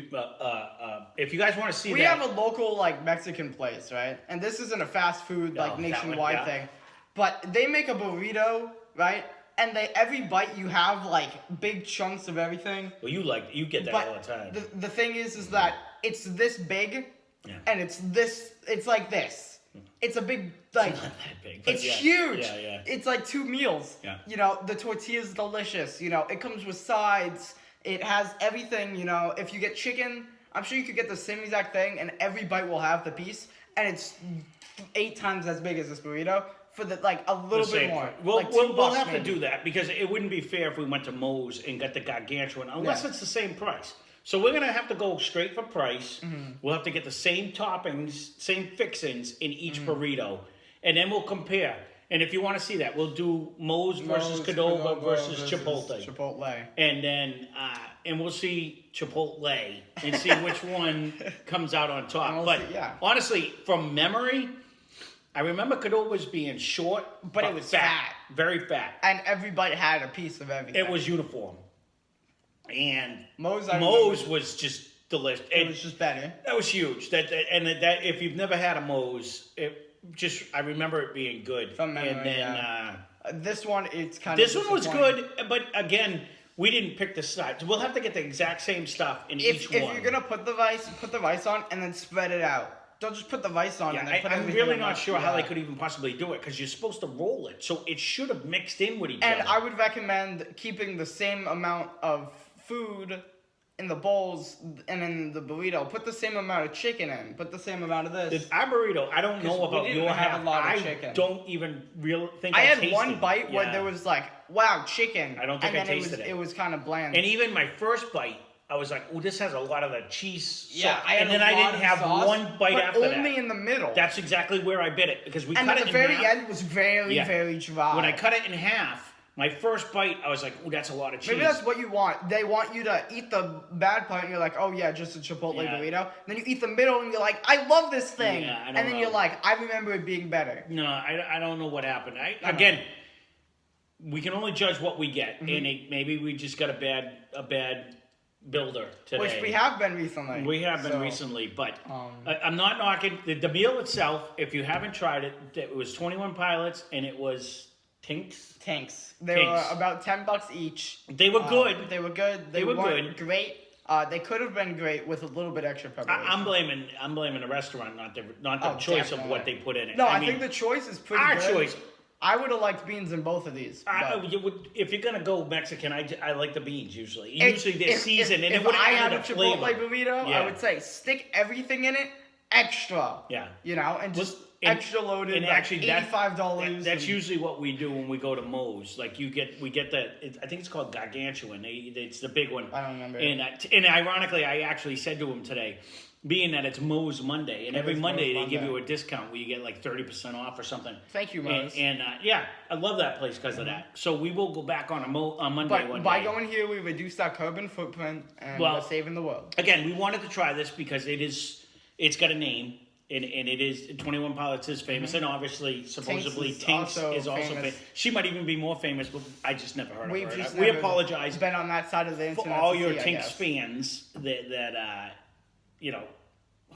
[SPEAKER 1] If you guys want to see
[SPEAKER 2] We
[SPEAKER 1] that.
[SPEAKER 2] have a local, like, Mexican place, right? And this isn't a fast food, like,
[SPEAKER 1] that one,
[SPEAKER 2] nationwide
[SPEAKER 1] yeah.
[SPEAKER 2] thing. But they make a burrito, right? And every bite you have, like, big chunks of everything.
[SPEAKER 1] Well, you get that all the time.
[SPEAKER 2] The thing is that it's this big,
[SPEAKER 1] Yeah.
[SPEAKER 2] and it's like this. It's a big, like,
[SPEAKER 1] It's not that big, but
[SPEAKER 2] it's
[SPEAKER 1] yeah.
[SPEAKER 2] huge.
[SPEAKER 1] Yeah, yeah.
[SPEAKER 2] It's like 2 meals.
[SPEAKER 1] Yeah.
[SPEAKER 2] You know, the tortilla's delicious. You know, it comes with sides. It has everything, you know. If you get chicken, I'm sure you could get the same exact thing, and every bite will have the piece. And it's 8 times as big as this burrito for a little
[SPEAKER 1] The
[SPEAKER 2] bit
[SPEAKER 1] same
[SPEAKER 2] more.
[SPEAKER 1] price. We'll,
[SPEAKER 2] like
[SPEAKER 1] we'll, we'll
[SPEAKER 2] $2
[SPEAKER 1] have to
[SPEAKER 2] maybe.
[SPEAKER 1] do that because it wouldn't be fair if we went to Moe's and got the gargantuan unless
[SPEAKER 2] Yeah.
[SPEAKER 1] it's the same price. So we're gonna have to go straight for price.
[SPEAKER 2] Mm-hmm.
[SPEAKER 1] We'll have to get the same toppings, same fixings in each
[SPEAKER 2] Mm-hmm.
[SPEAKER 1] burrito, and then we'll compare. And if you want to see that, we'll do Moe's versus Qdoba versus Chipotle.
[SPEAKER 2] Chipotle.
[SPEAKER 1] And then, and we'll see Chipotle and see which one comes out on top.
[SPEAKER 2] And we'll
[SPEAKER 1] But
[SPEAKER 2] see, yeah.
[SPEAKER 1] honestly, from memory, I remember Qdoba's being short,
[SPEAKER 2] But it was fat.
[SPEAKER 1] very fat.
[SPEAKER 2] And every bite had a piece of everything.
[SPEAKER 1] It was uniform, and
[SPEAKER 2] Moe's
[SPEAKER 1] was just delicious.
[SPEAKER 2] It was just better.
[SPEAKER 1] That was huge. That if you've never had a Moe's, I remember it being good.
[SPEAKER 2] From memory,
[SPEAKER 1] and then
[SPEAKER 2] yeah. This one, it's kind
[SPEAKER 1] this
[SPEAKER 2] of
[SPEAKER 1] one was
[SPEAKER 2] disappointing.
[SPEAKER 1] good, but again, we didn't pick the sides. We'll have to get the exact same stuff in
[SPEAKER 2] If
[SPEAKER 1] each one.
[SPEAKER 2] you're gonna put the rice on and then spread it out. They'll just put the vice on
[SPEAKER 1] Yeah,
[SPEAKER 2] and then put
[SPEAKER 1] I'm
[SPEAKER 2] everything
[SPEAKER 1] really
[SPEAKER 2] on
[SPEAKER 1] not
[SPEAKER 2] that.
[SPEAKER 1] sure how they
[SPEAKER 2] Yeah.
[SPEAKER 1] could even possibly do it because you're supposed to roll it, so it should have mixed in with each
[SPEAKER 2] And
[SPEAKER 1] other.
[SPEAKER 2] I would recommend keeping the same amount of food in the bowls and in the burrito. Put the same amount of chicken in. Put the same amount of this.
[SPEAKER 1] Our burrito, I don't know
[SPEAKER 2] 'Cause we
[SPEAKER 1] about
[SPEAKER 2] didn't
[SPEAKER 1] your
[SPEAKER 2] have
[SPEAKER 1] half.
[SPEAKER 2] a lot of
[SPEAKER 1] I
[SPEAKER 2] chicken.
[SPEAKER 1] don't even really think
[SPEAKER 2] I had
[SPEAKER 1] tasted
[SPEAKER 2] one
[SPEAKER 1] it.
[SPEAKER 2] bite where
[SPEAKER 1] Yeah.
[SPEAKER 2] there was like, wow, chicken.
[SPEAKER 1] I don't think I
[SPEAKER 2] and then
[SPEAKER 1] tasted it.
[SPEAKER 2] It was kind of bland.
[SPEAKER 1] And even my first bite, I was like, "Oh, this has a lot of the cheese."
[SPEAKER 2] yeah,
[SPEAKER 1] sauce."
[SPEAKER 2] I had
[SPEAKER 1] and then
[SPEAKER 2] a
[SPEAKER 1] I
[SPEAKER 2] lot
[SPEAKER 1] didn't
[SPEAKER 2] of
[SPEAKER 1] have
[SPEAKER 2] sauce,
[SPEAKER 1] one bite
[SPEAKER 2] but
[SPEAKER 1] after
[SPEAKER 2] only
[SPEAKER 1] that.
[SPEAKER 2] in the middle.
[SPEAKER 1] That's exactly where I bit it because we
[SPEAKER 2] and
[SPEAKER 1] cut
[SPEAKER 2] at
[SPEAKER 1] it
[SPEAKER 2] the
[SPEAKER 1] in
[SPEAKER 2] very
[SPEAKER 1] half.
[SPEAKER 2] end was very,
[SPEAKER 1] Yeah.
[SPEAKER 2] very dry.
[SPEAKER 1] When I cut it in half, my first bite, I was like, "Oh, that's a lot of cheese."
[SPEAKER 2] Maybe that's what you want. They want you to eat the bad part, and you're like, oh yeah, just a Chipotle
[SPEAKER 1] Yeah.
[SPEAKER 2] burrito. Then you eat the middle, and you're like, I love this thing.
[SPEAKER 1] Yeah, I don't
[SPEAKER 2] and then
[SPEAKER 1] know.
[SPEAKER 2] you're like, I remember it being better.
[SPEAKER 1] No, I don't know what happened.
[SPEAKER 2] Uh-huh.
[SPEAKER 1] Again, we can only judge what we get,
[SPEAKER 2] Mm-hmm.
[SPEAKER 1] and maybe we just got a bad builder today.
[SPEAKER 2] Which we have been recently.
[SPEAKER 1] We have been
[SPEAKER 2] So,
[SPEAKER 1] recently, but
[SPEAKER 2] um,
[SPEAKER 1] I'm not knocking the meal itself. If you haven't tried it, it was 21 Pilots, and it was Tinx.
[SPEAKER 2] Tanks. They
[SPEAKER 1] Tinx.
[SPEAKER 2] were about $10 each.
[SPEAKER 1] They were good.
[SPEAKER 2] They were good.
[SPEAKER 1] They were
[SPEAKER 2] weren't
[SPEAKER 1] good.
[SPEAKER 2] great. They could have been great with a little bit extra preparation.
[SPEAKER 1] I'm blaming the restaurant, not the
[SPEAKER 2] Oh,
[SPEAKER 1] choice of
[SPEAKER 2] definitely.
[SPEAKER 1] what they put in it.
[SPEAKER 2] No, I
[SPEAKER 1] mean,
[SPEAKER 2] think the choice is pretty
[SPEAKER 1] our
[SPEAKER 2] good.
[SPEAKER 1] choice.
[SPEAKER 2] I would have liked beans in both of these. but-
[SPEAKER 1] If you're gonna go Mexican, I like the beans usually.
[SPEAKER 2] If-
[SPEAKER 1] Usually they're seasoned, and
[SPEAKER 2] if
[SPEAKER 1] it would
[SPEAKER 2] I
[SPEAKER 1] add
[SPEAKER 2] had
[SPEAKER 1] a
[SPEAKER 2] a Chipotle
[SPEAKER 1] flavor.
[SPEAKER 2] burrito,
[SPEAKER 1] Yeah.
[SPEAKER 2] I would say stick everything in it extra.
[SPEAKER 1] Yeah.
[SPEAKER 2] You know, and just
[SPEAKER 1] And-
[SPEAKER 2] extra loaded.
[SPEAKER 1] and
[SPEAKER 2] like
[SPEAKER 1] actually that-
[SPEAKER 2] $85.
[SPEAKER 1] That's
[SPEAKER 2] and-
[SPEAKER 1] usually what we do when we go to Moe's. Like we get I think it's called gargantuan. It's the big one.
[SPEAKER 2] I don't remember.
[SPEAKER 1] And ironically, I actually said to him today, being that it's Moe's Monday, and every
[SPEAKER 2] is
[SPEAKER 1] Monday
[SPEAKER 2] Moe's
[SPEAKER 1] they give
[SPEAKER 2] Monday.
[SPEAKER 1] you a discount where you get like 30% off or something.
[SPEAKER 2] Thank you,
[SPEAKER 1] And,
[SPEAKER 2] Moe's.
[SPEAKER 1] and yeah, I love that place because of that. So we will go back on on Monday
[SPEAKER 2] But
[SPEAKER 1] one
[SPEAKER 2] by
[SPEAKER 1] day.
[SPEAKER 2] going here, we reduced our carbon footprint and
[SPEAKER 1] Well-
[SPEAKER 2] we're saving the world.
[SPEAKER 1] Again, we wanted to try this because it's got a name. And it is 21 Pilots is famous, and obviously, supposedly,
[SPEAKER 2] Tinx
[SPEAKER 1] Tinx
[SPEAKER 2] is
[SPEAKER 1] is also
[SPEAKER 2] famous.
[SPEAKER 1] famous. She might even be more famous, but I just never heard
[SPEAKER 2] We've
[SPEAKER 1] of her.
[SPEAKER 2] just
[SPEAKER 1] We
[SPEAKER 2] never
[SPEAKER 1] apologize
[SPEAKER 2] been on that side of the
[SPEAKER 1] for
[SPEAKER 2] internet
[SPEAKER 1] all
[SPEAKER 2] to
[SPEAKER 1] your
[SPEAKER 2] see, I
[SPEAKER 1] Tinx
[SPEAKER 2] guess.
[SPEAKER 1] fans that you know,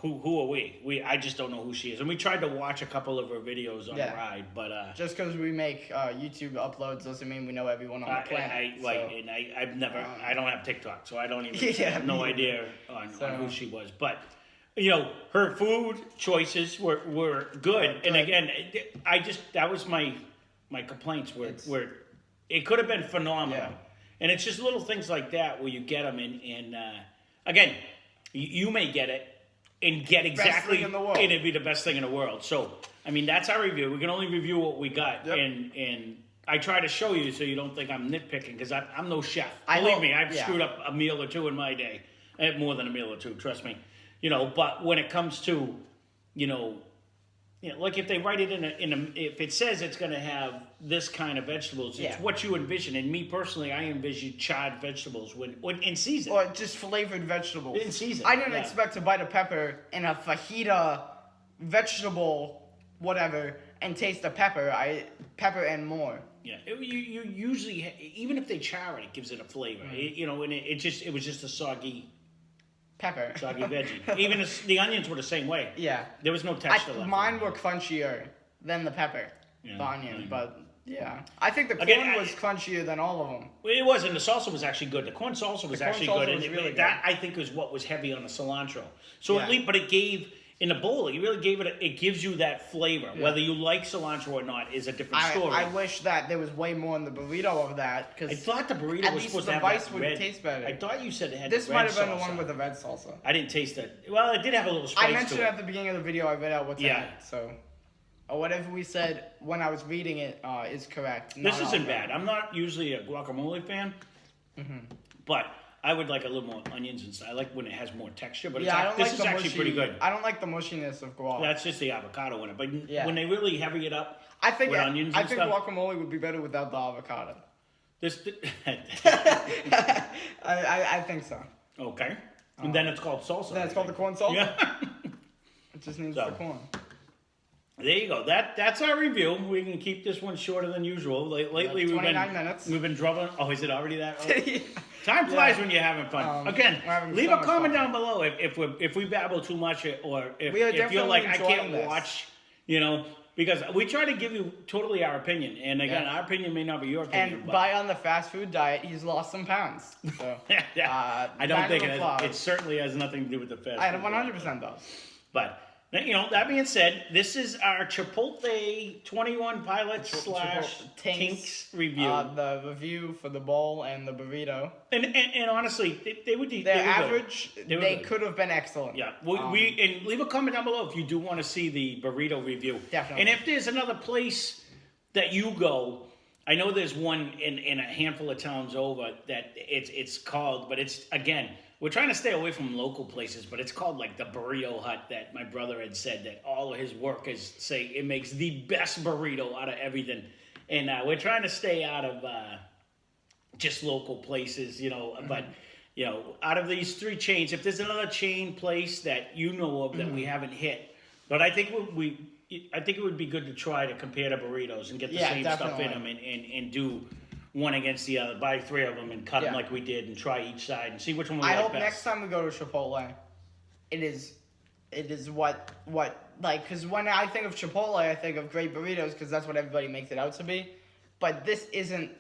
[SPEAKER 1] who are we? I just don't know who she is. And we tried to watch a couple of her videos on
[SPEAKER 2] Yeah.
[SPEAKER 1] the ride, but
[SPEAKER 2] Just because we make YouTube uploads doesn't mean we know everyone on the planet.
[SPEAKER 1] I've never, I don't have TikTok, so I don't even,
[SPEAKER 2] Yeah,
[SPEAKER 1] I have no
[SPEAKER 2] me
[SPEAKER 1] idea on
[SPEAKER 2] So-
[SPEAKER 1] who she was. But, you know, her food choices were good. And
[SPEAKER 2] good.
[SPEAKER 1] again, that was my complaints were it could have been phenomenal.
[SPEAKER 2] Yeah.
[SPEAKER 1] And it's just little things like that where you get them and again, you may get it and get exactly,
[SPEAKER 2] thing in the world.
[SPEAKER 1] and it'd be the best thing in the world. So, I mean, that's our review. We can only review what we got.
[SPEAKER 2] Yep.
[SPEAKER 1] And I try to show you so you don't think I'm nitpicking because I'm no chef.
[SPEAKER 2] I
[SPEAKER 1] Believe
[SPEAKER 2] hope-
[SPEAKER 1] me, I've
[SPEAKER 2] yeah.
[SPEAKER 1] screwed up a meal or two in my day. I have more than a meal or two, trust me. You know, but when it comes to, you know, like if they write it if it says it's going to have this kind of vegetables,
[SPEAKER 2] Yeah.
[SPEAKER 1] it's what you envision. And me personally, I envision charred vegetables when in season.
[SPEAKER 2] Or just flavored vegetables.
[SPEAKER 1] In season,
[SPEAKER 2] I didn't
[SPEAKER 1] yeah.
[SPEAKER 2] expect to bite a pepper in a fajita vegetable, whatever, and taste the pepper. Pepper and more.
[SPEAKER 1] Yeah, you usually even if they char it, it gives it a flavor. You know, and it was just a soggy
[SPEAKER 2] Pepper.
[SPEAKER 1] veggie. Even the onions were the same way.
[SPEAKER 2] Yeah.
[SPEAKER 1] There was no texture left.
[SPEAKER 2] Mine were crunchier than the pepper.
[SPEAKER 1] Yeah,
[SPEAKER 2] the onion,
[SPEAKER 1] I
[SPEAKER 2] but yeah. I think the corn
[SPEAKER 1] Again,
[SPEAKER 2] was crunchier than all of them.
[SPEAKER 1] It was, and the salsa was actually good. The corn salsa was
[SPEAKER 2] corn
[SPEAKER 1] actually
[SPEAKER 2] salsa
[SPEAKER 1] good,
[SPEAKER 2] was
[SPEAKER 1] and
[SPEAKER 2] really
[SPEAKER 1] that I think is what was heavy on the cilantro. So
[SPEAKER 2] Yeah.
[SPEAKER 1] at least, but it gave in the bowl. It really gave it gives you that flavor. Whether you like cilantro or not is a different story.
[SPEAKER 2] I wish that there was way more in the burrito of that
[SPEAKER 1] I
[SPEAKER 2] because
[SPEAKER 1] thought the burrito
[SPEAKER 2] At
[SPEAKER 1] was
[SPEAKER 2] least
[SPEAKER 1] supposed
[SPEAKER 2] the
[SPEAKER 1] to have
[SPEAKER 2] rice
[SPEAKER 1] that
[SPEAKER 2] would
[SPEAKER 1] red.
[SPEAKER 2] taste better.
[SPEAKER 1] I thought you said it had
[SPEAKER 2] this
[SPEAKER 1] the
[SPEAKER 2] might
[SPEAKER 1] red
[SPEAKER 2] have been the
[SPEAKER 1] salsa.
[SPEAKER 2] one with the red salsa.
[SPEAKER 1] I didn't taste it. Well, it did have a little spice
[SPEAKER 2] I mentioned
[SPEAKER 1] to
[SPEAKER 2] at the beginning of the video. I read out what's
[SPEAKER 1] Yeah.
[SPEAKER 2] in it, so or whatever we said when I was reading it is correct.
[SPEAKER 1] This
[SPEAKER 2] Not all
[SPEAKER 1] isn't
[SPEAKER 2] of it.
[SPEAKER 1] bad. I'm not usually a guacamole fan, but I would like a little more onions and stuff. I like when it has more texture, but
[SPEAKER 2] Yeah, I don't
[SPEAKER 1] this
[SPEAKER 2] like
[SPEAKER 1] is
[SPEAKER 2] the
[SPEAKER 1] actually
[SPEAKER 2] mushy,
[SPEAKER 1] pretty good.
[SPEAKER 2] I don't like the mushiness of guac.
[SPEAKER 1] That's just the avocado in it. But
[SPEAKER 2] Yeah.
[SPEAKER 1] when they really heavy it up
[SPEAKER 2] I think
[SPEAKER 1] with onions
[SPEAKER 2] I
[SPEAKER 1] and
[SPEAKER 2] think
[SPEAKER 1] stuff,
[SPEAKER 2] guacamole would be better without the avocado.
[SPEAKER 1] this
[SPEAKER 2] I think so.
[SPEAKER 1] okay. And then it's called salsa.
[SPEAKER 2] Then it's
[SPEAKER 1] I
[SPEAKER 2] called the
[SPEAKER 1] think.
[SPEAKER 2] corn salsa.
[SPEAKER 1] Yeah.
[SPEAKER 2] It just needs
[SPEAKER 1] So.
[SPEAKER 2] the corn.
[SPEAKER 1] There you go. That's our review. We can keep this one shorter than usual. Lately, we've
[SPEAKER 2] 29
[SPEAKER 1] been
[SPEAKER 2] minutes.
[SPEAKER 1] We've been drubbing. Oh, is it already that? Oh. Time flies when you're having fun. Again,
[SPEAKER 2] we're having
[SPEAKER 1] leave
[SPEAKER 2] so
[SPEAKER 1] a
[SPEAKER 2] much
[SPEAKER 1] comment
[SPEAKER 2] fun.
[SPEAKER 1] down below if we babble too much or if
[SPEAKER 2] We are
[SPEAKER 1] you're
[SPEAKER 2] definitely
[SPEAKER 1] like I
[SPEAKER 2] enjoying
[SPEAKER 1] can't
[SPEAKER 2] this.
[SPEAKER 1] watch, you know, because we try to give you totally our opinion, and again,
[SPEAKER 2] Yeah.
[SPEAKER 1] our opinion may not be your opinion.
[SPEAKER 2] And
[SPEAKER 1] but
[SPEAKER 2] by on the fast food diet, he's lost some pounds. So
[SPEAKER 1] yeah, I don't think
[SPEAKER 2] round of applause.
[SPEAKER 1] it certainly has nothing to do with the fast.
[SPEAKER 2] I
[SPEAKER 1] food.
[SPEAKER 2] 100% does.
[SPEAKER 1] But That being said, this is our Chipotle 21 Pilot slash Tinx review.
[SPEAKER 2] The review for the bowl and the burrito.
[SPEAKER 1] And honestly, they would be
[SPEAKER 2] They're
[SPEAKER 1] they were
[SPEAKER 2] average.
[SPEAKER 1] Good.
[SPEAKER 2] They could have been excellent.
[SPEAKER 1] Yeah, and leave a comment down below if you do want to see the burrito review.
[SPEAKER 2] Definitely.
[SPEAKER 1] And if there's another place that you go, I know there's one in a handful of towns over that it's called, but it's, again, we're trying to stay away from local places, but it's called like the Burrito Hut that my brother had said that all of his workers say it makes the best burrito out of everything. And we're trying to stay out of just local places, but, out of these three chains, if there's another chain place that you know of that we haven't hit, but I think I think it would be good to try to compare the burritos and get the same stuff in them and do one against the other. Buy 3 of them and cut them like we did and try each side and see which one we like best.
[SPEAKER 2] I hope next time we go to Chipotle, it is what like, because when I think of Chipotle, I think of great burritos because that's what everybody makes it out to be. But this isn't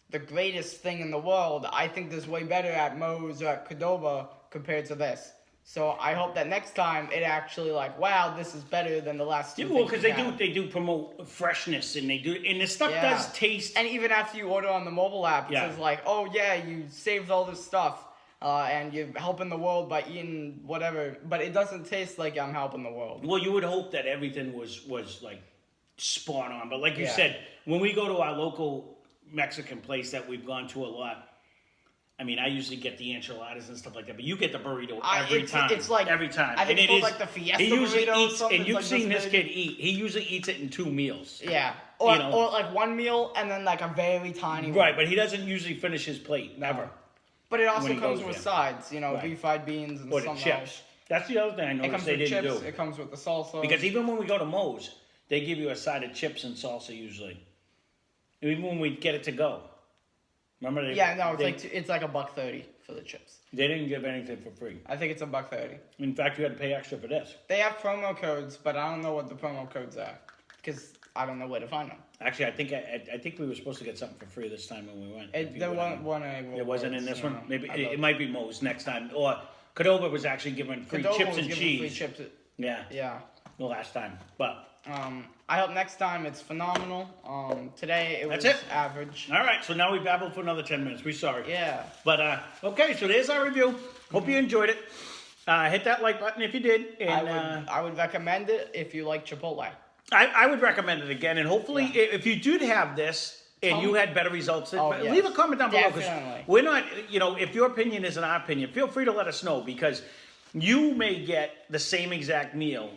[SPEAKER 2] the greatest thing in the world. I think there's way better at Moe's or at Qdoba compared to this. So I hope that next time it actually wow, this is better than the last two.
[SPEAKER 1] Well, because they do promote freshness and the stuff does taste.
[SPEAKER 2] And even after you order on the mobile app, it says oh yeah, you saved all this stuff, and you're helping the world by eating whatever. But it doesn't taste like I'm helping the world.
[SPEAKER 1] Well, you would hope that everything was like spot on. But like you said, when we go to our local Mexican place that we've gone to a lot. I mean, I usually get the enchiladas and stuff like that, but you get the burrito every time.
[SPEAKER 2] It's like
[SPEAKER 1] every time.
[SPEAKER 2] I think
[SPEAKER 1] and
[SPEAKER 2] it's like the Fiesta
[SPEAKER 1] he usually
[SPEAKER 2] burrito
[SPEAKER 1] eats,
[SPEAKER 2] or something.
[SPEAKER 1] and you've seen this kid eat. He usually eats it in 2 meals.
[SPEAKER 2] Yeah, or like one meal and then like a very tiny one.
[SPEAKER 1] Right, but he doesn't usually finish his plate. Never.
[SPEAKER 2] But it also comes with sides, refried beans and something
[SPEAKER 1] chips.
[SPEAKER 2] else.
[SPEAKER 1] That's the other thing I noticed they didn't do.
[SPEAKER 2] It comes with the salsa.
[SPEAKER 1] Because even when we go to Moe's, they give you a side of chips and salsa usually. Even when we get it to go. Remember?
[SPEAKER 2] It's like $1.30 for the chips.
[SPEAKER 1] They didn't give anything for free.
[SPEAKER 2] I think it's $1.30.
[SPEAKER 1] In fact, you had to pay extra for this.
[SPEAKER 2] They have promo codes, but I don't know what the promo codes are because I don't know where to find them.
[SPEAKER 1] Actually, I think we were supposed to get something for free this time when we went.
[SPEAKER 2] There wasn't one.
[SPEAKER 1] It wasn't in this one. Maybe it might be Moe's next time. Or Qdoba was actually giving free chips and cheese.
[SPEAKER 2] Free chips.
[SPEAKER 1] Yeah. The last time, but.
[SPEAKER 2] I hope next time it's phenomenal. Today it was average.
[SPEAKER 1] All right, so now we babbled for another 10 minutes. We're sorry.
[SPEAKER 2] Yeah.
[SPEAKER 1] But, okay, so there's our review. Hope you enjoyed it. Hit that like button if you did. And,
[SPEAKER 2] I would recommend it if you like Chipotle.
[SPEAKER 1] I would recommend it again. And hopefully, if you did have this and you had better results, leave a comment down below.
[SPEAKER 2] Definitely.
[SPEAKER 1] We're not, if your opinion isn't our opinion, feel free to let us know because you may get the same exact meal.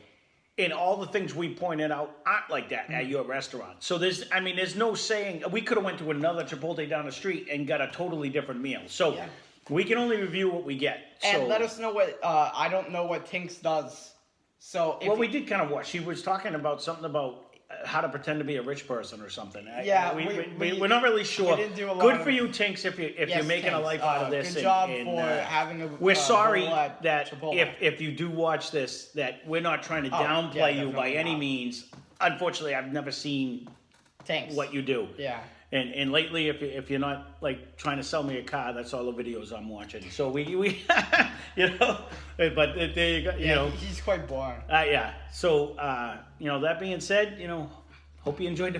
[SPEAKER 1] And all the things we pointed out aren't like that at your restaurant. So there's no saying, we could have went to another Chipotle down the street and got a totally different meal. So we can only review what we get.
[SPEAKER 2] And let us know what, I don't know what Tinx does. So
[SPEAKER 1] we did kind of watch. She was talking about something about how to pretend to be a rich person or something. We're not really sure. Good for you, Tinx, if you're making a life out of this.
[SPEAKER 2] Good job for having a.
[SPEAKER 1] We're sorry that if you do watch this, that we're not trying to downplay you by any means. Unfortunately, I've never seen what you do.
[SPEAKER 2] Yeah.
[SPEAKER 1] And lately, if you're not like trying to sell me a car, that's all the videos I'm watching. So we but there you go.
[SPEAKER 2] He's quite boring.
[SPEAKER 1] So that being said, hope you enjoyed the